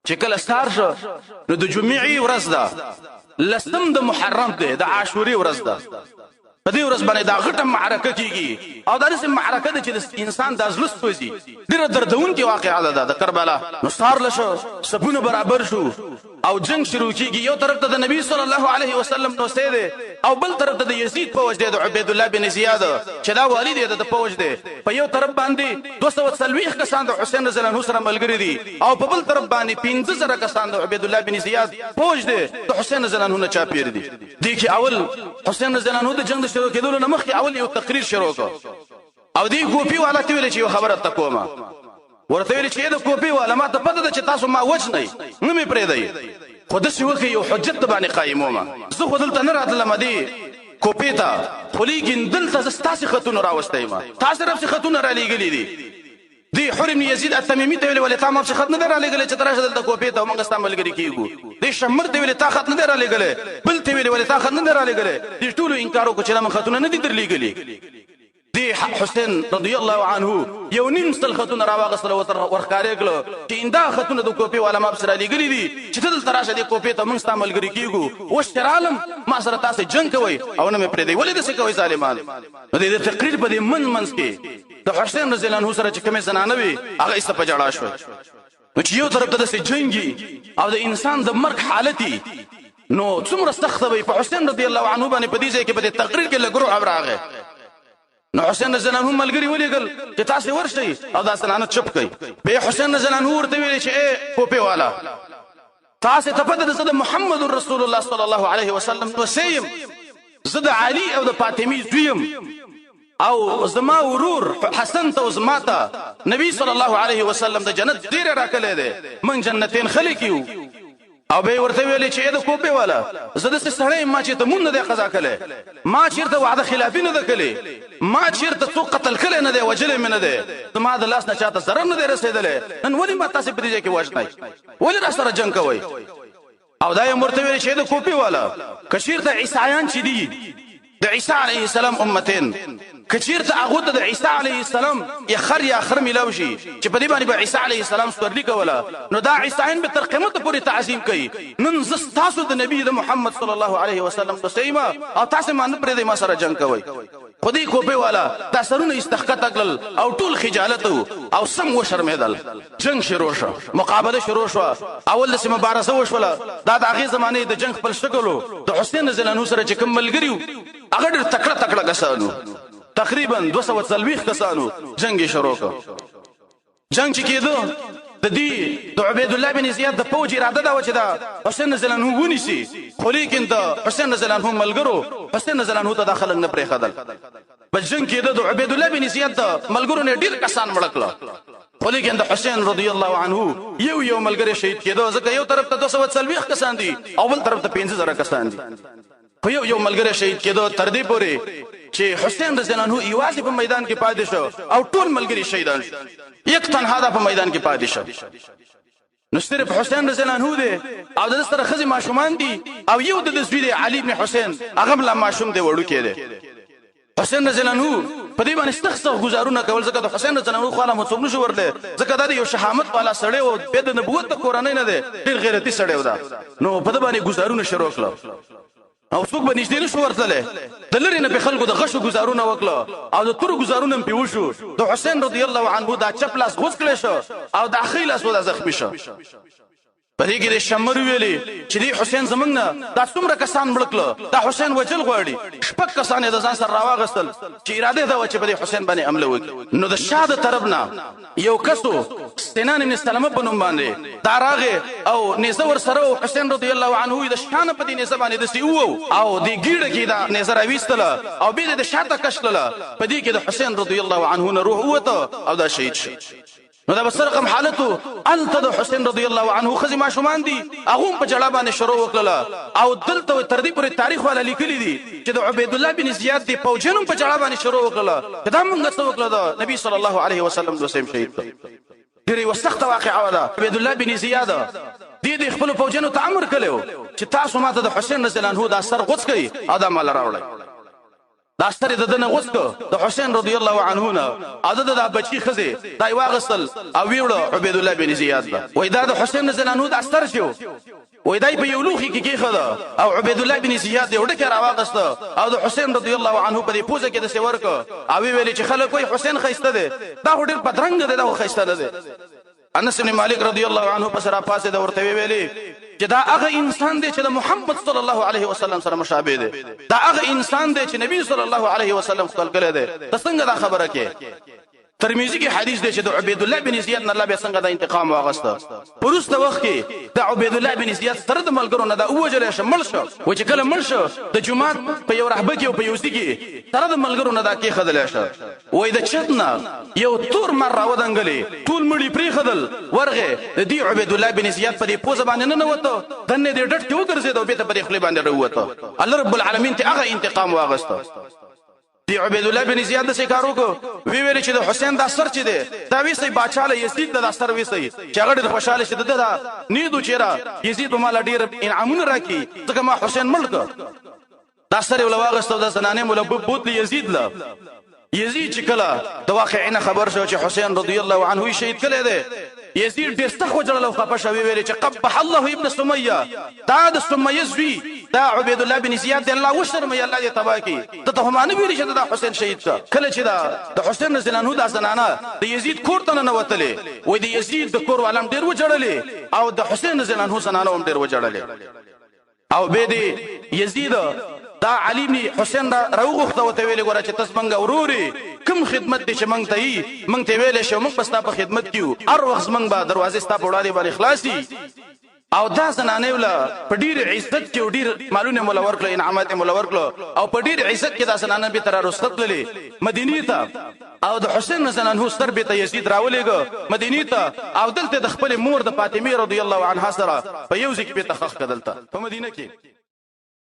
چې کله سهار شو نو د جمعې ورځ ده، لسم د محرم دی، د عاشورې ورځ ده. په دې ورځ باندې دا غټه معرکه کیږي او دا داسې معرکه ده چې د انسان د زړه سوځي. ډېره دردونکې واقعه ده د کربلا. نو سهار لشو، صفونه برابر شو او جنگ شروع کیږي. یو طرف ته د نبی صلی الله علیه وسلم نوسې دی او بل طرف ته د یزید فوج دی، د عبید الله بن زیاد چې دا والی دی د فوج دی. په یو طرف باندې 240 کسان د حسین رضی الله عنه سره ملګري دي او په بل طرف باندې 15000 کسان د عبید الله بن زیاد فوج دی د حسین رضی الله عنه چاپیر دي. دي کې اول حسین رضی الله عنه د جنگ شروع کېدو نه مخکې اول یو تقریر شروع کړ او دی ګوپی والا ته ویل چې یو خبره تکوما. ورته ویل چې د ګوپی والا ما ته پته ده چې تاسو ما وجنئ، نه مې پرېږدئ، خو داسې وکړئ یو حجت باندې قایمومه. زه خو دلته نه راتلم دې کوپې ته، خو لیکن دلته زه ستاسې خطونه راوستی یم، تا صرف خطونه رالېږلي دي. دی حر بن یزید التمیمي ته ویل ولې تا ما خط نه دی رالېږلی چې ته راشه دلته کوپې ته او موږ ستا ملګري کېږو. دی شمر ته ویلې تا خط نه دی رالېږلی، بل ته ویلې ولې تا خط نه دی رالېږلی. دې ټولو انکار وکړو چې دا موږ خطونه نه دي درلېږلي. دی حسین رضی الله عنه یو نیم سل خطونه راواغستل او ورښکارې کړه چې اندا خطونه د کوپې والا ما پسې رالېږلي دي چې ته دلته راشه دې کوپې ته موږ ستا ملګري کېږو. اوس چې رالم ما سره تاسې جنګ کوئ او نه مې پرېږدئ، ولې داسې کوئ ظالمان؟ نو د تقریر په دې منځ کې د حسین رضی الله عنه سره چې کومې زنانه وي هغه ایسته په ژړا شوه. نو چې یو طرف ته داسې جنګي او د انسان د مرګ حالت وي نو څومره سخته وي. په حسین رضی الله عنه باندې په دې ځای کې په دې تقریر کې لږ رعب راغی. نو حسین رضی الله عنه ملګري ولیږل چې تاسې ورشئ او دا زنانه چپ کړئ. بیا حسین رضی الله عنه ورته ویلې چې ای کوپې والا، تاسې ته پته ده زه د محمد رسول الله صلی الله علیه وسلم نوسی یم، زه د علي او د فاطمې زوی یم او زما ورور حسن ته او زما ته نبی صلی الله علیه وسلم د جنت ډېره راکلی دی، من جنتین خلک یو. او به ورته ویلې چې د کوپې والا زه داسې سړی یم ما چېرته مونږ نه دی قضا کلی، ما چېرته وعده خلافي نه ده کلی، ما چېرته څوک قتل کلی نه دی، وجلی مې نه دی، زما د لاس نه چاته ضرر نه دی رسېدلی. نن ولې ما تاسې په دې ځای کې وژنئ، ولې را سره جنګ کوئ؟ او دا یې ورته ویلې چې د کوپې والا که چېرته عیسایان چې دي د عیسی علیه السلام امتین، که چېرته هغو ته د عیسی علیه السلام یا خر یا خر میلاو شي چې په دې باندې به عیسی علیه السلام سورلي کوله، نو دا عیسایان به تر قیامته پورې تعظیم کوي. نن زه ستاسو د نبي د محمد صلی الله علیه وسلم نوسی یم او تاسې ما نه پرېږدئ ما سره جنګ کوئ. خو دې کوپې والا دا سرونه استخکته کړل او ټول خجالت او سم وشرمېدل. جنګ شروع شو، مقابله شروع شوه. اول داسې مبارزه وشوله، دا د هغې زمانې د جنګ خپل شکل و. د حسین رضی الله عنه سره چې کوم ملګري وو هغه ډېر تکړه تکړه کسان، تقریبا 240 کسانو جنگ شروع کړ. جنگ چې کېده د دې د عبید الله بن زیاد د فوج اراده دا و چې دا حسین رضی الله عنه ونیسي، خو لیکن د حسین رضی الله عنه ملګرو حسین رضی الله عنه ته دا خلک نه پرېښودل. په جنگ کېده د عبید الله بن زیاد د ملګرو نه ډېر کسان مړه کړه، خو لیکن د حسین رضی الله عنه یو ملګری شهید کېده، ځکه یو طرف ته 240 کسان دي او بل طرف ته 15000 کسان دي. خو یو ملګری شهید کېده تر دې پورې چې حسین رضی الله عنه یوازې په میدان کې پاتې شو او ټول ملګري شهیدان شو، یک تنها دا په میدان کې پاتې شو. نو صرف حسین رضی الله عنه دی او د سره ښځې ماشومان دي او یو د زوی دی علي بن حسین، هغه هم لا ماشوم دی، وړوکی دی. حسین رضی الله عنه په دې باندې سخت گزارونه کول، ځکه د حسین رضی الله عنه خواله مو څوک نشو ورلی، ځکه دا د یو شهامت والا سړی و، بیا د نبوت د کورنۍ نه دی، ډېر غیرتي سړی و دا. نو په ده باندې ګزارونه شروع کړه او څوک به نږدې نشو ورتلی، د لرې نه پې خلکو د غشو ګزارونه وکړه او د تورو ګزارونه هم پې وشو. د حسین رضی الله عنه دا چپ لاس غوڅ کړی شو او د ښی لاس و دا زخمي شو. په دې کې د شمر ویلې چې دې حسین زموږ نه دا څومره کسان مړه کړه، دا حسین وجل غواړي. 6 کسان یې د ځان سره راواغېستل چې اراده دا وه چې په دې حسین باندې حمله وکړي. نو د شاه د طرف نه یو کس و سنان بن سلمه په نوم باندې، دا راغې او نیزه ورسره و. حسین رضی الله عنه د شاه نه په دې نیزه باندې داسې ووو او دې ګیډه کې دا نیزه راویستله او بیا د شاته کش کړله. په دې کې د حسین رضی الله عنه نه روح ووته او دا شهید شو. نو دا بس رقم حالتو هلته د حسین رضی الله عنه ښځې ماشومان دي، هغو هم په جړا باندې شروع وکړله. او دلته تر دې پورې تاریخ والا لیکلي دي چې د عبید الله بن زیاد دي فوجیانو هم په جړا باندې شروع وکړله چې دا موږ څه وکړه، د نبي صلی الله علیه وسلم دوسیم شهید کړ. ډېرې یوه سخته واقعه وه. ده عبید الله بن زیاد دې خپلو فوجیانو ته امر کړی و چې تاسو ما ته د حسین رضی الله عنه دا سر غوڅ کړئ او دا مال راوړئ. دا ستر ددن غوسکو د حسین رضی الله عنه نه عدد د بچی خزه دای واغسل او ویړو عبید الله بن زیاد وای دا د حسین زنانو د استر شو وای دای په یو لوخي کې خدا او عبید الله بن زیاد یو ډکه راواغست او د حسین رضی الله عنه په دې پوزه کې د سیور کو او ویل چې خلک وای حسین خيسته ده دا هډر پترنګ ده دا خيسته ده انس بن مالک رضی الله عنه په سره پاسه د ورته ویلي چې دا هغه انسان دی چې د محمد صلی الله علیه وسلم سره مشابه دی دا هغه انسان دی چې نبی صلی الله علیه وسلم خپل کړی دی د څنګه دا خبره کې ترمذی کې حدیث دی چې د عبید الله بن زیاد نه الله به څنګه د انتقام واغسته پرسته وخت کې د عبید الله بن زیاد سره د ملګرو نه دا اوجل شمل شو و چې کله مل شو د جمعات په یو رهبه کې او په یوسي کې سره د ملګرو نه دا کې خدل شو وای د چتنا یو تور مر راودنګلې ټول مړي پری خدل ورغه د دې عبید الله بن زیاد په دې پوزه باندې نه وته دنه دې ډټ کې وګرځیدو به ته په دې خپل باندې وروته الله رب العالمین ته هغه انتقام واغسته دی عبید الله بن زیاد د سکارو کو وی ویل چې د حسین د اثر چي دي دا ویسي باچاله یزید د اثر ویسي چې هغه د خوشاله شته دا نیدو چیرې یزید مال ډیر انعامونه راکې ځکه ما حسین ملک د اثر ول واغستو د سنانه مول بوت یزید لا یزید چې کله د واقعینه خبر شو چې حسین رضی الله عنه شهید کړي دي یزید ډیر سخت وجړل او خپه شوی ویل چې قبح الله ابن سمیه دا د سمیه زوی دا عبید الله بن زیاد دی الله وشرمه الله دې تبا کی ته هم نه ویل چې دا حسین شهید شو کله چې دا د حسین رضی الله عنه د زنانه د یزید کور ته نه وتلې وای د یزید د کور عالم ډیر وجړلې او د حسین رضی الله عنه زنانه هم ډیر وجړلې او به دې یزید دا علی بن حسین راوغخته وته ویل ګوره چې تاسو منګه وروري کوم خدمت دې چې منګ ته یې منګ ته ویل شو منګ پستا په خدمت کیو هر وخت منګ به دروازه ستا په وړاندې باندې خلاصي او دا زنانه ولا په ډیر عزت کې ډیر مالونه مولا ورکړه انعامات مولا ورکړه او په ډیر عزت کې دا زنانه به تر رسخت للی مدینه ته او د حسین زنانه ستر به ته یزید راولېګو مدینه ته او دلته د خپل مور د فاطمه رضی الله عنها سره په یو ځکه به تخخ کدلته په مدینه کې